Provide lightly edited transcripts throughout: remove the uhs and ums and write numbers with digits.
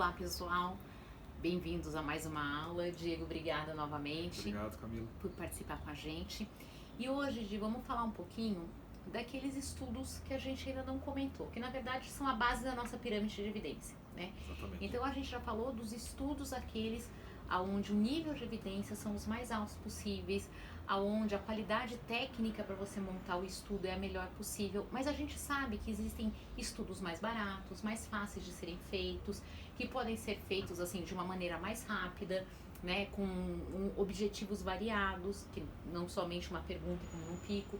Olá pessoal, bem-vindos a mais uma aula. Diego, obrigada novamente. Obrigado, Camila, por participar com a gente. E hoje, Diego, vamos falar um pouquinho daqueles estudos que a gente ainda não comentou, que na verdade são a base da nossa pirâmide de evidência, né? Exatamente. Então a gente já falou dos estudos aqueles aonde o nível de evidência são os mais altos possíveis, aonde a qualidade técnica para você montar o estudo é a melhor possível, mas a gente sabe que existem estudos mais baratos, mais fáceis de serem feitos, que podem ser feitos assim de uma maneira mais rápida, né, com objetivos variados, que não somente uma pergunta como um pico,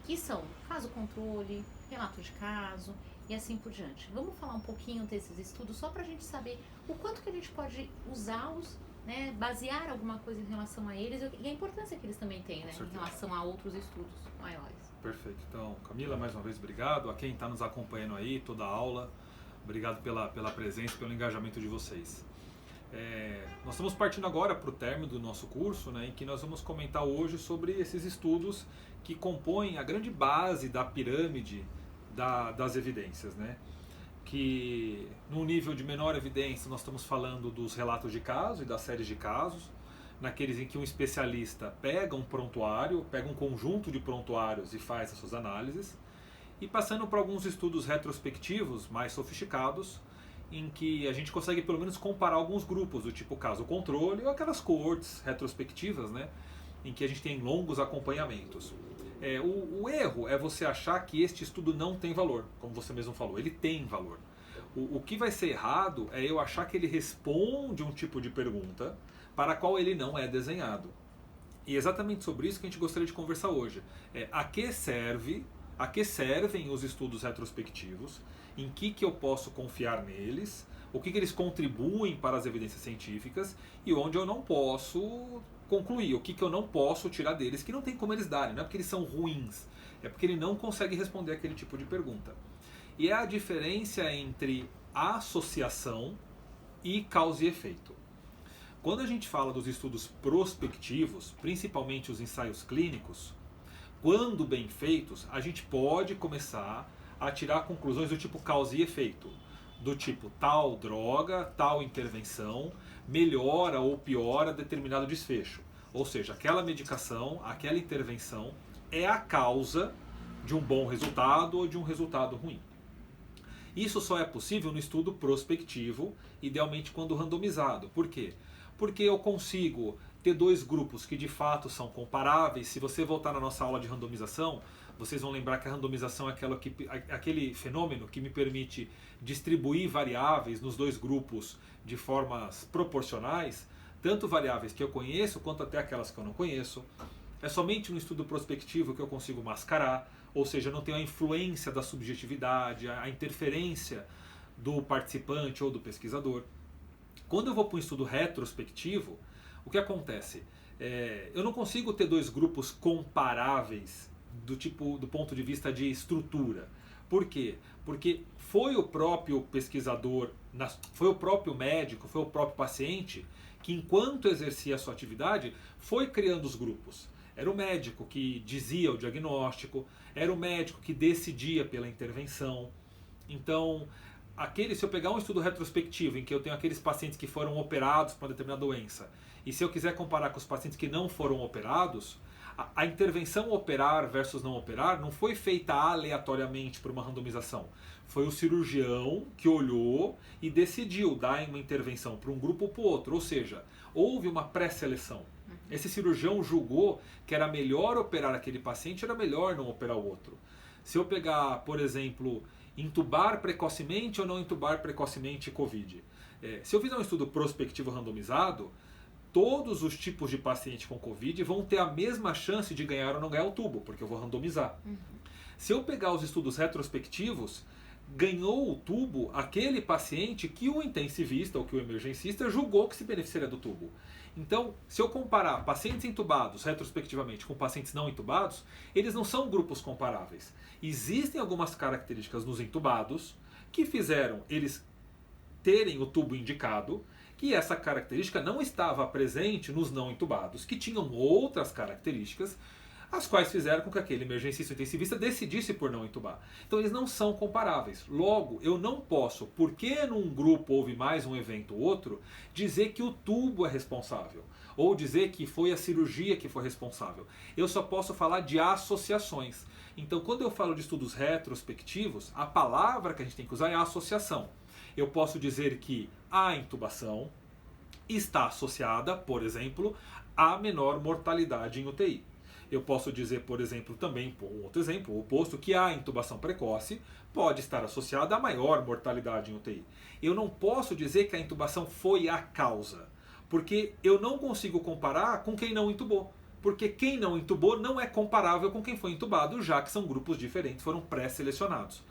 que são caso controle, relato de caso e assim por diante. Vamos falar um pouquinho desses estudos só para a gente saber o quanto que a gente pode usá-los, né, basear alguma coisa em relação a eles e a importância que eles também têm, né, em relação a outros estudos maiores. Perfeito. Então, Camila, mais uma vez, obrigado. A quem está nos acompanhando aí, toda a aula, obrigado pela presença, pelo engajamento de vocês. Nós estamos partindo agora para o término do nosso curso, né, em que nós vamos comentar hoje sobre esses estudos que compõem a grande base da pirâmide das evidências, né? Que no nível de menor evidência nós estamos falando dos relatos de caso e das séries de casos, naqueles em que um especialista pega um prontuário, pega um conjunto de prontuários e faz as suas análises, e passando por alguns estudos retrospectivos mais sofisticados, em que a gente consegue pelo menos comparar alguns grupos, do tipo caso controle ou aquelas coortes retrospectivas, né, em que a gente tem longos acompanhamentos. O erro é você achar que este estudo não tem valor, como você mesmo falou, ele tem valor. O que vai ser errado é eu achar que ele responde um tipo de pergunta para a qual ele não é desenhado. E é exatamente sobre isso que a gente gostaria de conversar hoje. A que servem os estudos retrospectivos, em que eu posso confiar neles, o que eles contribuem para as evidências científicas e onde eu não posso concluir, o que eu não posso tirar deles, que não tem como eles darem, não é porque eles são ruins, é porque ele não consegue responder aquele tipo de pergunta. E é a diferença entre associação e causa e efeito. Quando a gente fala dos estudos prospectivos, principalmente os ensaios clínicos, quando bem feitos, a gente pode começar a tirar conclusões do tipo causa e efeito. Do tipo tal droga, tal intervenção melhora ou piora determinado desfecho. Ou seja, aquela medicação, aquela intervenção é a causa de um bom resultado ou de um resultado ruim. Isso só é possível no estudo prospectivo, idealmente quando randomizado. Por quê? Porque eu consigo ter dois grupos que de fato são comparáveis. Se você voltar na nossa aula de randomização, vocês vão lembrar que a randomização é aquele fenômeno que me permite distribuir variáveis nos dois grupos de formas proporcionais, tanto variáveis que eu conheço quanto até aquelas que eu não conheço. É somente no estudo prospectivo que eu consigo mascarar, ou seja, eu não tenho a influência da subjetividade, a interferência do participante ou do pesquisador. Quando eu vou para um estudo retrospectivo, o que acontece? Eu não consigo ter dois grupos comparáveis do ponto de vista de estrutura. Por quê? Porque foi o próprio pesquisador, foi o próprio médico, foi o próprio paciente que, enquanto exercia a sua atividade, foi criando os grupos. Era o médico que dizia o diagnóstico, era o médico que decidia pela intervenção. Então, se eu pegar um estudo retrospectivo em que eu tenho aqueles pacientes que foram operados para uma determinada doença, e se eu quiser comparar com os pacientes que não foram operados, a intervenção operar versus não operar não foi feita aleatoriamente por uma randomização. Foi o cirurgião que olhou e decidiu dar uma intervenção para um grupo ou para o outro. Ou seja, houve uma pré-seleção. Esse cirurgião julgou que era melhor operar aquele paciente, era melhor não operar o outro. Se eu pegar, por exemplo, intubar precocemente ou não intubar precocemente Covid. Se eu fizer um estudo prospectivo randomizado, todos os tipos de paciente com Covid vão ter a mesma chance de ganhar ou não ganhar o tubo, porque eu vou randomizar. Se eu pegar os estudos retrospectivos, ganhou o tubo aquele paciente que o intensivista ou que o emergencista julgou que se beneficiaria do tubo. Então, se eu comparar pacientes intubados retrospectivamente com pacientes não intubados, eles não são grupos comparáveis. Existem algumas características nos intubados que fizeram eles terem o tubo indicado, que essa característica não estava presente nos não intubados, que tinham outras características, as quais fizeram com que aquele emergencista intensivista decidisse por não entubar. Então eles não são comparáveis. Logo, eu não posso, porque num grupo houve mais um evento ou outro, dizer que o tubo é responsável, ou dizer que foi a cirurgia que foi responsável. Eu só posso falar de associações. Então, quando eu falo de estudos retrospectivos, a palavra que a gente tem que usar é associação. Eu posso dizer que a intubação está associada, por exemplo, à menor mortalidade em UTI. Eu posso dizer, por exemplo, também, um outro exemplo, o oposto, que a intubação precoce pode estar associada à maior mortalidade em UTI. Eu não posso dizer que a intubação foi a causa, porque eu não consigo comparar com quem não intubou. Porque quem não intubou não é comparável com quem foi intubado, já que são grupos diferentes, foram pré-selecionados.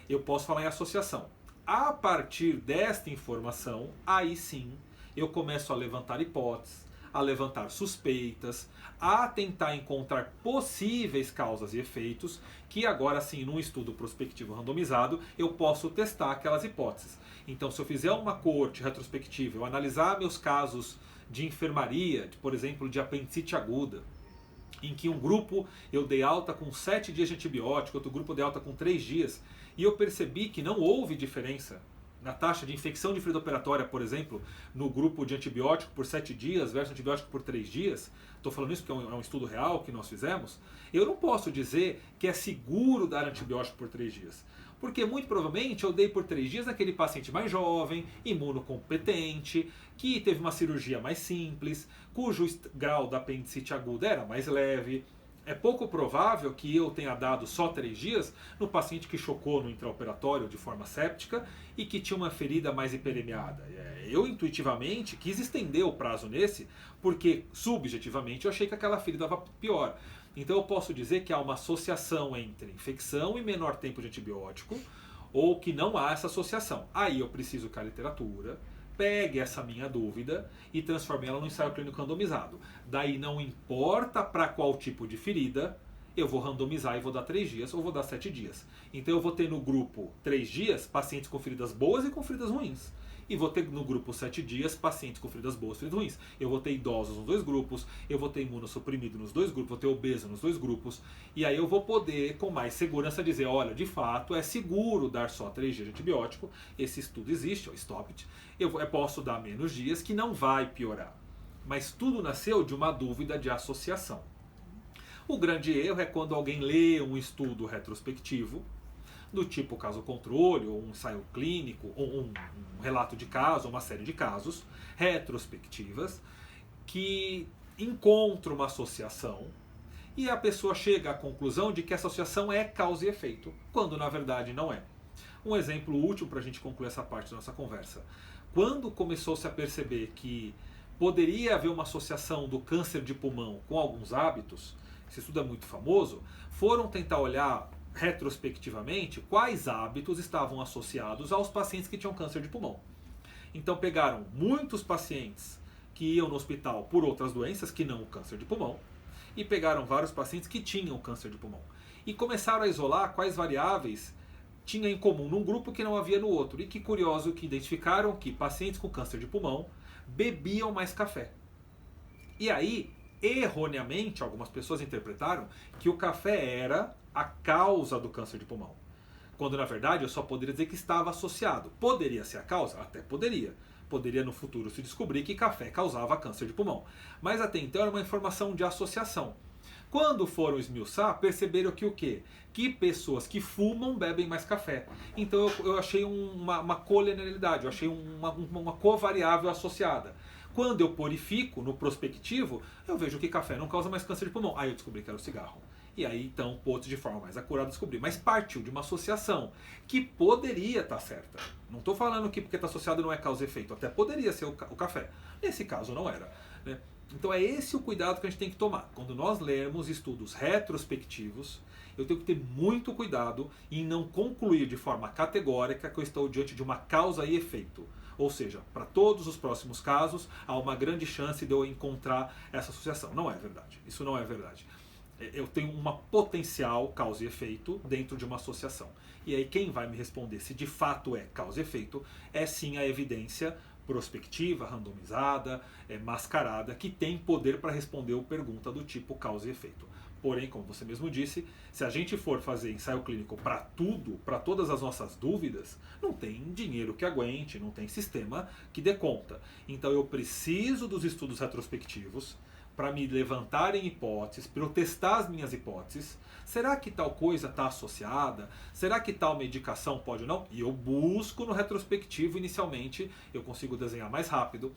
Eu posso falar em associação. A partir desta informação, aí sim, eu começo a levantar hipóteses, a levantar suspeitas, a tentar encontrar possíveis causas e efeitos, que agora sim, num estudo prospectivo randomizado, eu posso testar aquelas hipóteses. Então, se eu fizer uma coorte retrospectiva, eu analisar meus casos de enfermaria, por exemplo, de apendicite aguda, em que um grupo eu dei alta com 7 dias de antibiótico, outro grupo eu dei alta com 3 dias, e eu percebi que não houve diferença na taxa de infecção de ferida operatória, por exemplo, no grupo de antibiótico por 7 dias versus antibiótico por 3 dias, estou falando isso porque é um estudo real que nós fizemos, eu não posso dizer que é seguro dar antibiótico por 3 dias. Porque muito provavelmente eu dei por 3 dias naquele paciente mais jovem, imunocompetente, que teve uma cirurgia mais simples, cujo grau da apendicite aguda era mais leve. É pouco provável que eu tenha dado só 3 dias no paciente que chocou no intraoperatório de forma séptica e que tinha uma ferida mais hiperemiada. Eu intuitivamente quis estender o prazo nesse, porque subjetivamente eu achei que aquela ferida estava pior. Então eu posso dizer que há uma associação entre infecção e menor tempo de antibiótico, ou que não há essa associação. Aí eu preciso que a literatura pegue essa minha dúvida e transforme ela num ensaio clínico randomizado. Daí não importa para qual tipo de ferida, eu vou randomizar e vou dar 3 dias ou vou dar 7 dias. Então eu vou ter no grupo 3 dias pacientes com feridas boas e com feridas ruins. E vou ter no grupo 7 dias pacientes com feridas boas e feridas ruins. Eu vou ter idosos nos 2 grupos, eu vou ter imunossuprimido nos 2 grupos, vou ter obeso nos 2 grupos. E aí eu vou poder com mais segurança dizer, olha, de fato é seguro dar só 3 dias de antibiótico. Esse estudo existe, ó, stop it. Eu posso dar menos dias que não vai piorar. Mas tudo nasceu de uma dúvida de associação. O grande erro é quando alguém lê um estudo retrospectivo, do tipo caso controle, ou um ensaio clínico, ou um relato de caso, ou uma série de casos retrospectivas, que encontra uma associação e a pessoa chega à conclusão de que essa associação é causa e efeito, quando na verdade não é. Um exemplo útil para a gente concluir essa parte da nossa conversa. Quando começou-se a perceber que poderia haver uma associação do câncer de pulmão com alguns hábitos, esse estudo é muito famoso, foram tentar olhar retrospectivamente quais hábitos estavam associados aos pacientes que tinham câncer de pulmão. Então pegaram muitos pacientes que iam no hospital por outras doenças que não o câncer de pulmão e pegaram vários pacientes que tinham câncer de pulmão e começaram a isolar quais variáveis tinha em comum num grupo que não havia no outro. E que curioso que identificaram que pacientes com câncer de pulmão bebiam mais café. E aí, erroneamente, algumas pessoas interpretaram que o café era a causa do câncer de pulmão. Quando na verdade eu só poderia dizer que estava associado. Poderia ser a causa? Até poderia. Poderia no futuro se descobrir que café causava câncer de pulmão. Mas até então era uma informação de associação. Quando foram esmiuçar, perceberam que o quê? Que pessoas que fumam bebem mais café. Então eu achei uma colinearidade, eu achei uma covariável associada. Quando eu purifico no prospectivo, eu vejo que café não causa mais câncer de pulmão. Aí eu descobri que era o cigarro. E aí, então, pôde de forma mais acurada descobrir. Mas partiu de uma associação que poderia estar certa. Não estou falando que porque está associado não é causa e efeito. Até poderia ser o café. Nesse caso, não era. Né? Então é esse o cuidado que a gente tem que tomar. Quando nós lermos estudos retrospectivos, eu tenho que ter muito cuidado em não concluir de forma categórica que eu estou diante de uma causa e efeito. Ou seja, para todos os próximos casos, há uma grande chance de eu encontrar essa associação. Não é verdade. Isso não é verdade. Eu tenho uma potencial causa e efeito dentro de uma associação. E aí quem vai me responder se de fato é causa e efeito é sim a evidência prospectiva, randomizada, mascarada, que tem poder para responder a pergunta do tipo causa e efeito. Porém, como você mesmo disse, se a gente for fazer ensaio clínico para tudo, para todas as nossas dúvidas, não tem dinheiro que aguente, não tem sistema que dê conta. Então eu preciso dos estudos retrospectivos para me levantarem hipóteses, para eu testar as minhas hipóteses. Será que tal coisa está associada? Será que tal medicação pode ou não? E eu busco no retrospectivo inicialmente, eu consigo desenhar mais rápido,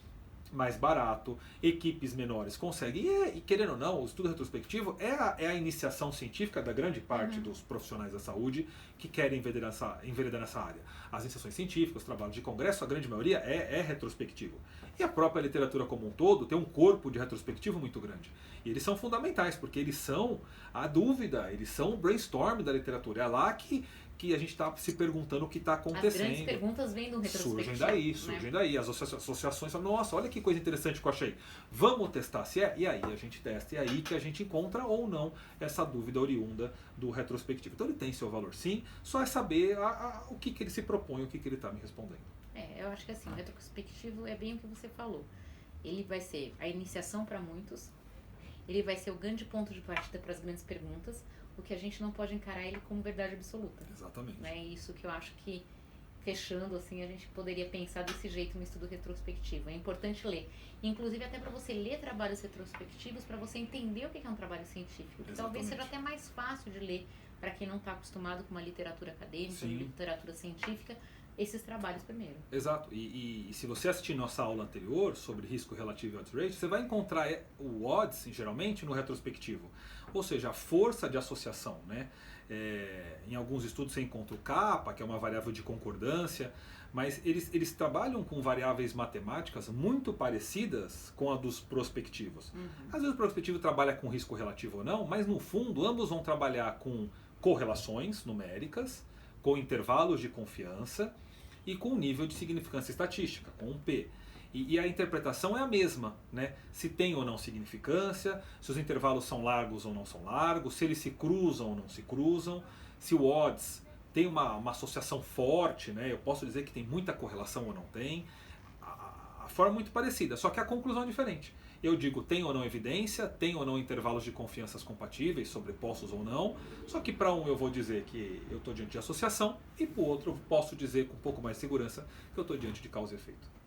mais barato, equipes menores conseguem. E querendo ou não, o estudo retrospectivo é a iniciação científica da grande parte dos profissionais da saúde que querem enveredar nessa área. As iniciações científicas, os trabalhos de congresso, a grande maioria é retrospectivo. E a própria literatura como um todo tem um corpo de retrospectivo muito grande. E eles são fundamentais, porque eles são a dúvida, eles são o brainstorm da literatura. É lá que a gente está se perguntando o que está acontecendo. As grandes perguntas vêm do retrospectivo. Surgem daí. As associações falam, nossa, olha que coisa interessante que eu achei. Vamos testar se é? E aí a gente testa. E aí que a gente encontra ou não essa dúvida oriunda do retrospectivo. Então ele tem seu valor sim, só é saber o que ele se propõe, o que ele está me respondendo. Eu acho que assim, o retrospectivo é bem o que você falou. Ele vai ser a iniciação para muitos, ele vai ser o grande ponto de partida para as grandes perguntas, o que a gente não pode encarar ele como verdade absoluta. Exatamente. É isso que eu acho que, fechando assim, a gente poderia pensar desse jeito no estudo retrospectivo. É importante ler. Inclusive até para você ler trabalhos retrospectivos, para você entender o que é um trabalho científico. Que talvez seja até mais fácil de ler para quem não está acostumado com uma literatura acadêmica, uma literatura científica, esses trabalhos primeiro. Exato. E se você assistir nossa aula anterior sobre risco relativo e odds ratio, você vai encontrar o odds, geralmente, no retrospectivo. Ou seja, a força de associação, né? Em alguns estudos você encontra o kappa, que é uma variável de concordância, mas eles trabalham com variáveis matemáticas muito parecidas com a dos prospectivos. Às vezes o prospectivo trabalha com risco relativo ou não, mas no fundo ambos vão trabalhar com correlações numéricas, com intervalos de confiança e com nível de significância estatística, com um P. E a interpretação é a mesma, né? Se tem ou não significância, se os intervalos são largos ou não são largos, se eles se cruzam ou não se cruzam, se o odds tem uma associação forte, né? Eu posso dizer que tem muita correlação ou não tem. A forma é muito parecida, só que a conclusão é diferente. Eu digo tem ou não evidência, tem ou não intervalos de confianças compatíveis, sobrepostos ou não, só que para um eu vou dizer que eu estou diante de associação e para o outro eu posso dizer com um pouco mais de segurança que eu estou diante de causa e efeito.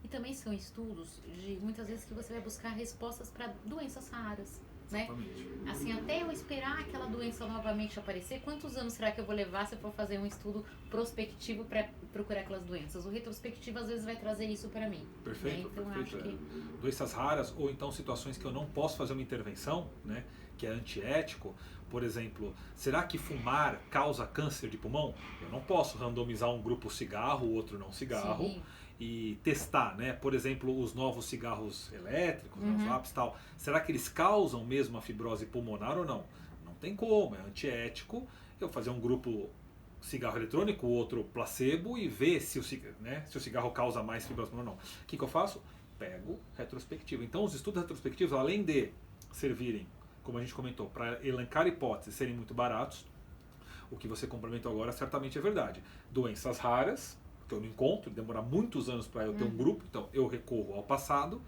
E também são estudos de muitas vezes que você vai buscar respostas para doenças raras, né? Assim, até eu esperar aquela doença novamente aparecer, quantos anos será que eu vou levar se eu for fazer um estudo prospectivo para procurar aquelas doenças? O retrospectivo às vezes vai trazer isso para mim. Perfeito, né? Então, perfeito. Acho que... Doenças raras ou então situações que eu não posso fazer uma intervenção, né, que é antiético. Por exemplo, será que fumar causa câncer de pulmão? Eu não posso randomizar um grupo cigarro, o outro não cigarro. Sim. E testar, né? Por exemplo, os novos cigarros elétricos, os vapes e tal. Será que eles causam mesmo a fibrose pulmonar ou não? Não tem como, é antiético eu fazer um grupo cigarro eletrônico, o outro placebo e ver se o cigarro causa mais fibrose pulmonar ou não. O que eu faço? Pego retrospectivo. Então os estudos retrospectivos, além de servirem, como a gente comentou, para elencar hipóteses, serem muito baratos, o que você complementou agora certamente é verdade. Doenças raras, que eu não encontro, demorar muitos anos para eu ter um grupo, então eu recorro ao passado,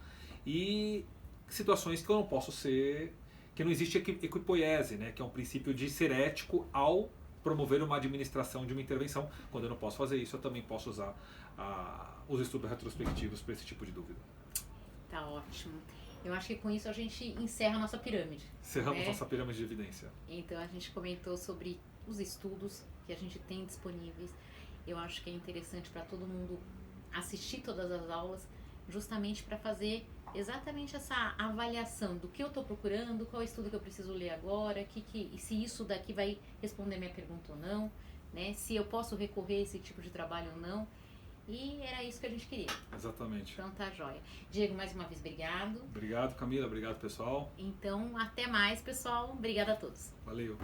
e situações que eu não posso ser, que não existe equipoiese, né, que é um princípio de ser ético ao promover uma administração de uma intervenção. Quando eu não posso fazer isso, eu também posso usar os estudos retrospectivos para esse tipo de dúvida. Tá ótimo. Eu acho que com isso a gente encerra a nossa pirâmide. Encerramos nossa pirâmide de evidência. Então a gente comentou sobre os estudos que a gente tem disponíveis. Eu acho que é interessante para todo mundo assistir todas as aulas, justamente para fazer exatamente essa avaliação do que eu estou procurando, qual estudo que eu preciso ler agora, se isso daqui vai responder minha pergunta ou não, né? Se eu posso recorrer a esse tipo de trabalho ou não. E era isso que a gente queria. Exatamente. Então tá jóia. Diego, mais uma vez, obrigado. Obrigado, Camila. Obrigado, pessoal. Então, até mais, pessoal. Obrigada a todos. Valeu.